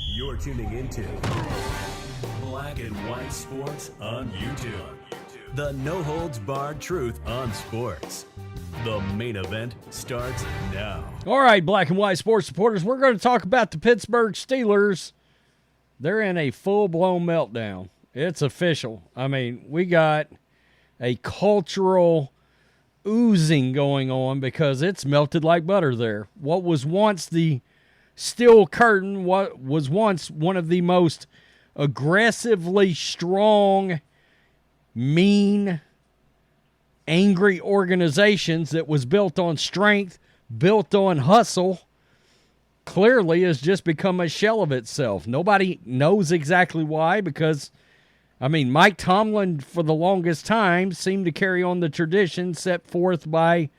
You're tuning into Black and White Sports on YouTube. The no-holds-barred truth on sports. The main event starts now. All right, Black and White Sports supporters, we're going to talk about the Pittsburgh Steelers. They're in a full-blown meltdown. It's official. I mean, we got a cultural oozing going on because it's melted like butter there. What was once the steel curtain, what was once one of the most aggressively strong, mean, angry organizations that was built on strength, built on hustle, clearly has just become a shell of itself. Nobody knows exactly why because, I mean, Mike Tomlin for the longest time seemed to carry on the tradition set forth by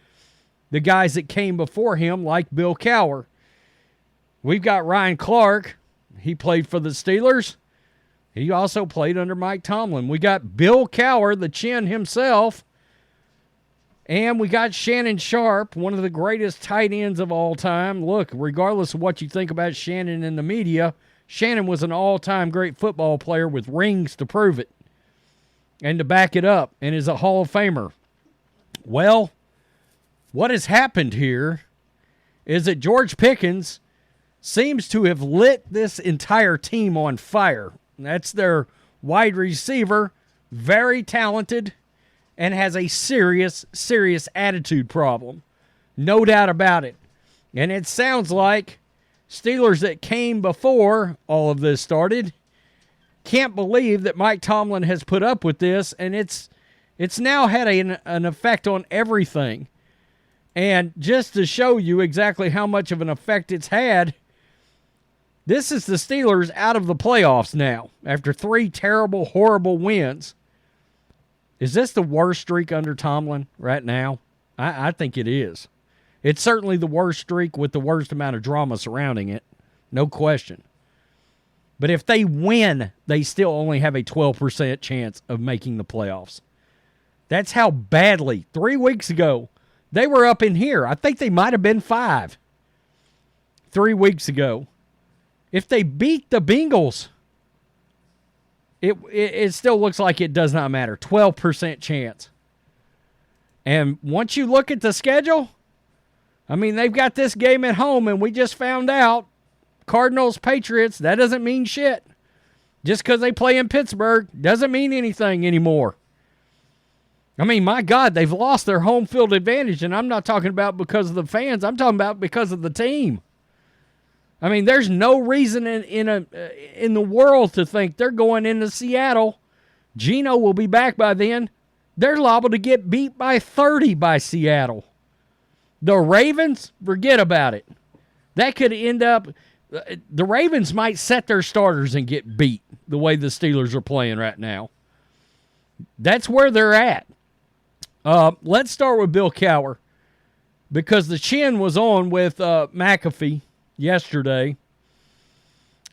the guys that came before him like Bill Cowher. We've got Ryan Clark. He played for the Steelers. He also played under Mike Tomlin. We got Bill Cowher, the Chin himself. And we got Shannon Sharpe, one of the greatest tight ends of all time. Look, regardless of what you think about Shannon in the media, Shannon was an all-time great football player with rings to prove it and to back it up, and is a Hall of Famer. Well, what has happened here is that George Pickens seems to have lit this entire team on fire. That's their wide receiver, very talented, and has a serious, serious attitude problem. No doubt about it. And it sounds like Steelers that came before all of this started can't believe that Mike Tomlin has put up with this, and it's now had an effect on everything. And just to show you exactly how much of an effect it's had, this is the Steelers out of the playoffs now after 3 terrible, horrible wins. Is this the worst streak under Tomlin right now? I think it is. It's certainly the worst streak with the worst amount of drama surrounding it. No question. But if they win, they still only have a 12% chance of making the playoffs. That's how badly, 3 weeks ago, they were up in here. I think they might have been 5 3 weeks ago. If they beat the Bengals, it still looks like it does not matter. 12% chance. And once you look at the schedule, I mean, they've got this game at home, and we just found out Cardinals, Patriots, that doesn't mean shit. Just because they play in Pittsburgh doesn't mean anything anymore. I mean, my God, they've lost their home field advantage, and I'm not talking about because of the fans. I'm talking about because of the team. I mean, there's no reason in the world to think they're going into Seattle. Geno will be back by then. They're liable to get beat by 30 by Seattle. The Ravens, forget about it. That could end up, the Ravens might set their starters and get beat the way the Steelers are playing right now. That's where they're at. Let's start with Bill Cowher because the Chin was on with McAfee yesterday,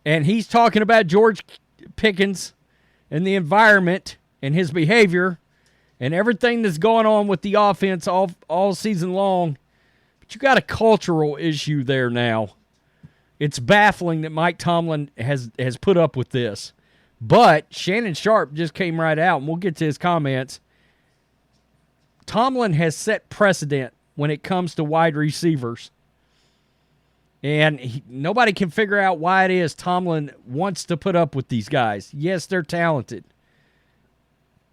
and he's talking about George Pickens and the environment and his behavior and everything that's going on with the offense all season long. But you got a cultural issue there now. It's baffling that Mike Tomlin has put up with this. But Shannon Sharpe just came right out, and we'll get to his comments. Tomlin has set precedent when it comes to wide receivers. And nobody can figure out why it is Tomlin wants to put up with these guys. Yes, they're talented,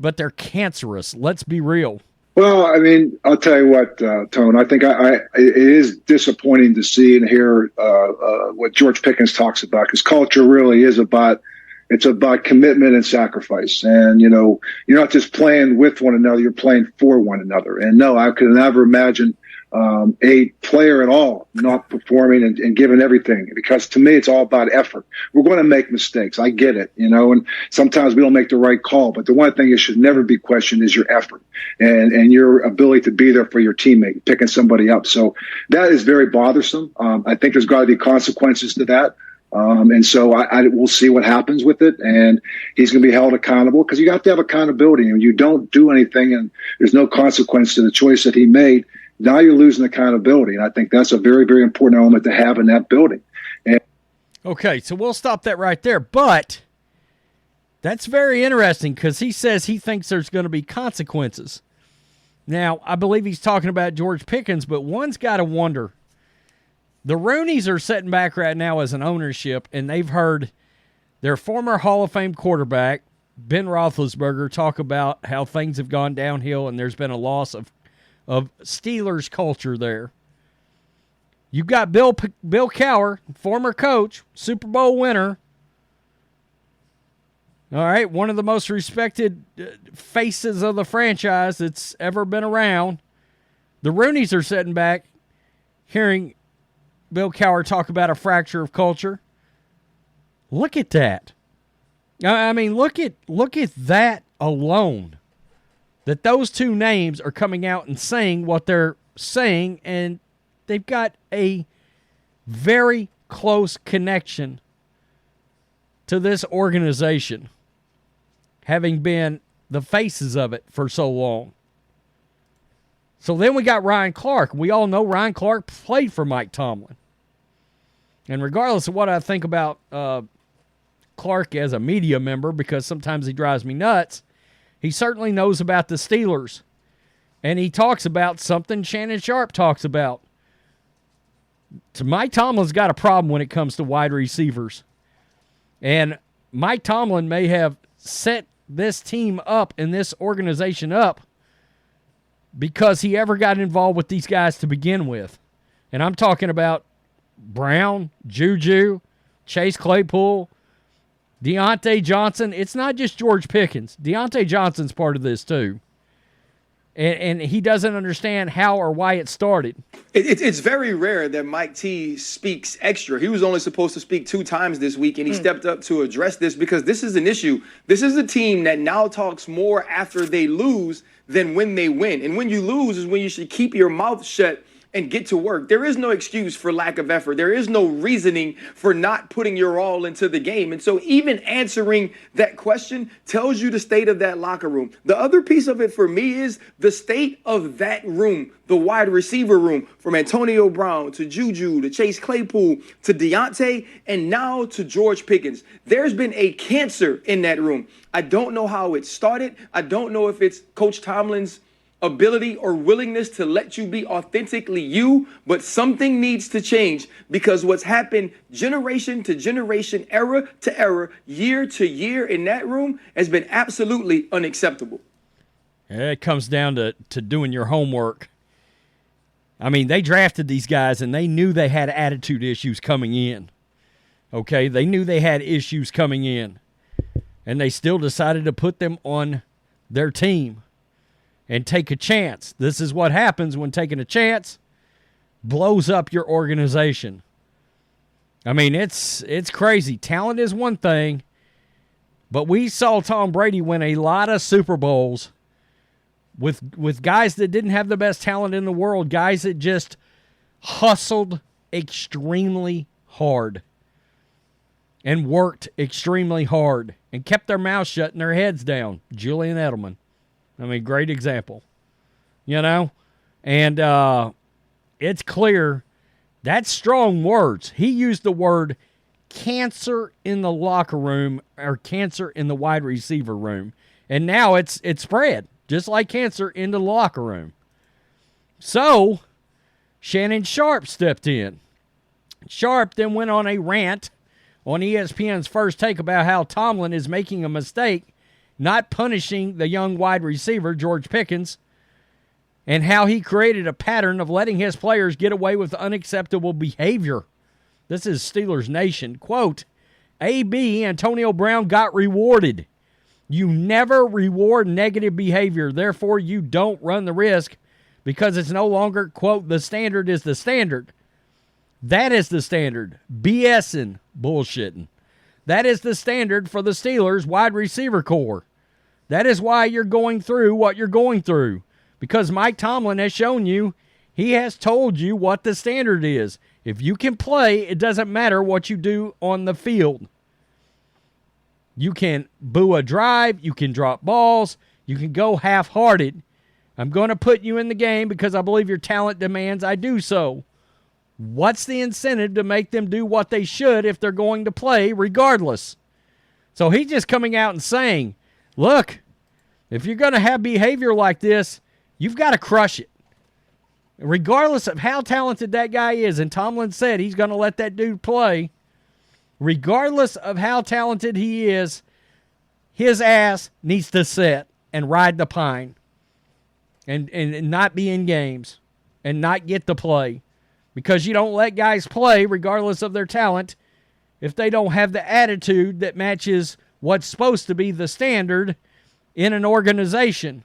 but they're cancerous. Let's be real. Well, I mean, I'll tell you what, Tone, I think it is disappointing to see and hear what George Pickens talks about, because culture really is about commitment and sacrifice. And, you know, you're not just playing with one another, you're playing for one another. And no, I could never imagine a player at all not performing and giving everything, because to me it's all about effort. We're going to make mistakes, I get it, you know, and sometimes we don't make the right call, but the one thing that should never be questioned is your effort and your ability to be there for your teammate, picking somebody up. So that is very bothersome. I think there's got to be consequences to that. And so we'll see what happens with it, and he's going to be held accountable, because you have to have accountability. And you don't do anything and there's no consequence to the choice that he made, now you're losing accountability. And I think that's a very, very important element to have in that building. And Okay, so we'll stop that right there. But that's very interesting because he says he thinks there's going to be consequences. Now, I believe he's talking about George Pickens, but one's got to wonder. The Rooneys are sitting back right now as an ownership, and they've heard their former Hall of Fame quarterback, Ben Roethlisberger, talk about how things have gone downhill and there's been a loss of Steelers culture there. You've got Bill Cowher, former coach, Super Bowl winner. All right, one of the most respected faces of the franchise that's ever been around. The Rooneys are sitting back hearing Bill Cowher talk about a fracture of culture. Look at that. I mean, look at that alone. That those two names are coming out and saying what they're saying, and they've got a very close connection to this organization, having been the faces of it for so long. So then we got Ryan Clark. We all know Ryan Clark played for Mike Tomlin. And regardless of what I think about Clark as a media member, because sometimes he drives me nuts, he certainly knows about the Steelers. And he talks about something Shannon Sharpe talks about. So Mike Tomlin's got a problem when it comes to wide receivers. And Mike Tomlin may have set this team up and this organization up because he ever got involved with these guys to begin with. And I'm talking about Brown, Juju, Chase Claypool, Deontay Johnson. It's not just George Pickens. Deontay Johnson's part of this too. And he doesn't understand how or why it started. It's very rare that Mike T speaks extra. He was only supposed to speak 2 times this week, and he stepped up to address this because this is an issue. This is a team that now talks more after they lose than when they win. And when you lose is when you should keep your mouth shut and get to work. There is no excuse for lack of effort. There is no reasoning for not putting your all into the game. And so even answering that question tells you the state of that locker room. The other piece of it for me is the state of that room, the wide receiver room, from Antonio Brown to Juju to Chase Claypool to Deontay and now to George Pickens. There's been a cancer in that room. I don't know how it started. I don't know if it's Coach Tomlin's ability or willingness to let you be authentically you, but something needs to change because what's happened generation to generation, era to era, year to year in that room has been absolutely unacceptable. It comes down to doing your homework. I mean, they drafted these guys and they knew they had attitude issues coming in. Okay, they knew they had issues coming in, and they still decided to put them on their team and take a chance. This is what happens when taking a chance blows up your organization. I mean, it's crazy. Talent is one thing, but we saw Tom Brady win a lot of Super Bowls with guys that didn't have the best talent in the world, guys that just hustled extremely hard and worked extremely hard and kept their mouths shut and their heads down. Julian Edelman. I mean, great example, you know? And it's clear that's strong words. He used the word cancer in the locker room or cancer in the wide receiver room. And now it's spread, just like cancer in the locker room. So, Shannon Sharpe stepped in. Sharpe then went on a rant on ESPN's First Take about how Tomlin is making a mistake not punishing the young wide receiver, George Pickens, and how he created a pattern of letting his players get away with unacceptable behavior. This is Steelers Nation. Quote, AB, Antonio Brown, got rewarded. You never reward negative behavior. Therefore, you don't run the risk because it's no longer, quote, the standard is the standard. That is the standard. BSing, bullshitting. That is the standard for the Steelers wide receiver core. That is why you're going through what you're going through. Because Mike Tomlin has shown you, he has told you what the standard is. If you can play, it doesn't matter what you do on the field. You can boo a drive, you can drop balls, you can go half-hearted. I'm going to put you in the game because I believe your talent demands I do so. What's the incentive to make them do what they should if they're going to play regardless? So he's just coming out and saying, look, if you're going to have behavior like this, you've got to crush it. Regardless of how talented that guy is, and Tomlin said he's going to let that dude play, regardless of how talented he is, his ass needs to sit and ride the pine and not be in games and not get to play. Because you don't let guys play regardless of their talent if they don't have the attitude that matches what's supposed to be the standard in an organization.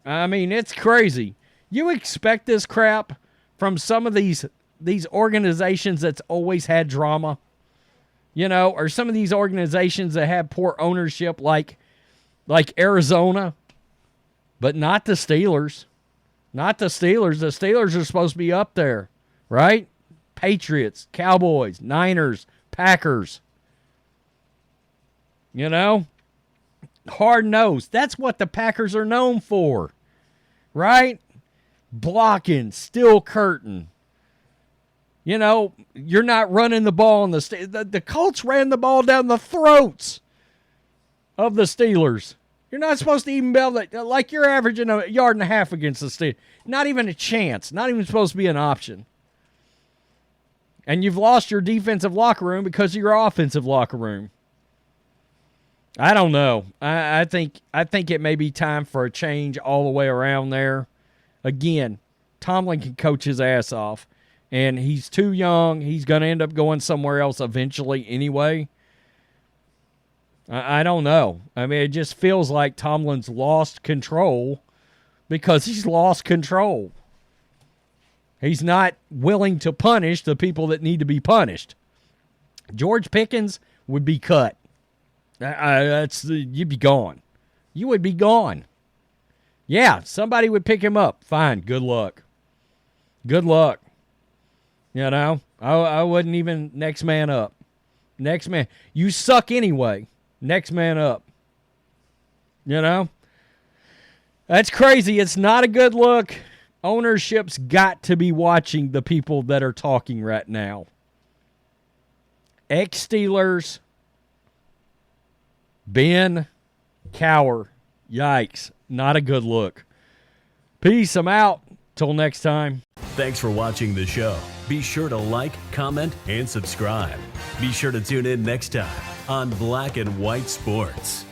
I mean, it's crazy. You expect this crap from some of these organizations that's always had drama, you know, or some of these organizations that have poor ownership like Arizona, but not the Steelers. Not the Steelers. The Steelers are supposed to be up there, right? Patriots, Cowboys, Niners, Packers. You know? Hard-nosed. That's what the Packers are known for, right? Blocking, steel curtain. You know, you're not running the ball on the Colts ran the ball down the throats of the Steelers. You're not supposed to even be able to, like you're averaging 1.5 yards against the Steelers. Not even a chance. Not even supposed to be an option. And you've lost your defensive locker room because of your offensive locker room. I don't know. I think it may be time for a change all the way around there. Again, Tomlin can coach his ass off. And he's too young. He's going to end up going somewhere else eventually anyway. I don't know. I mean, it just feels like Tomlin's lost control because he's lost control. He's not willing to punish the people that need to be punished. George Pickens would be cut. You'd be gone. You would be gone. Yeah, somebody would pick him up. Fine, good luck. Good luck. You know, I wouldn't even next man up. Next man. You suck anyway. Next man up. You know? That's crazy. It's not a good look. Ownership's got to be watching the people that are talking right now. Ex-Steelers. Ben Cowher. Yikes. Not a good look. Peace. I'm out. Till next time. Thanks for watching the show. Be sure to like, comment, and subscribe. Be sure to tune in next time on Black and White Sports.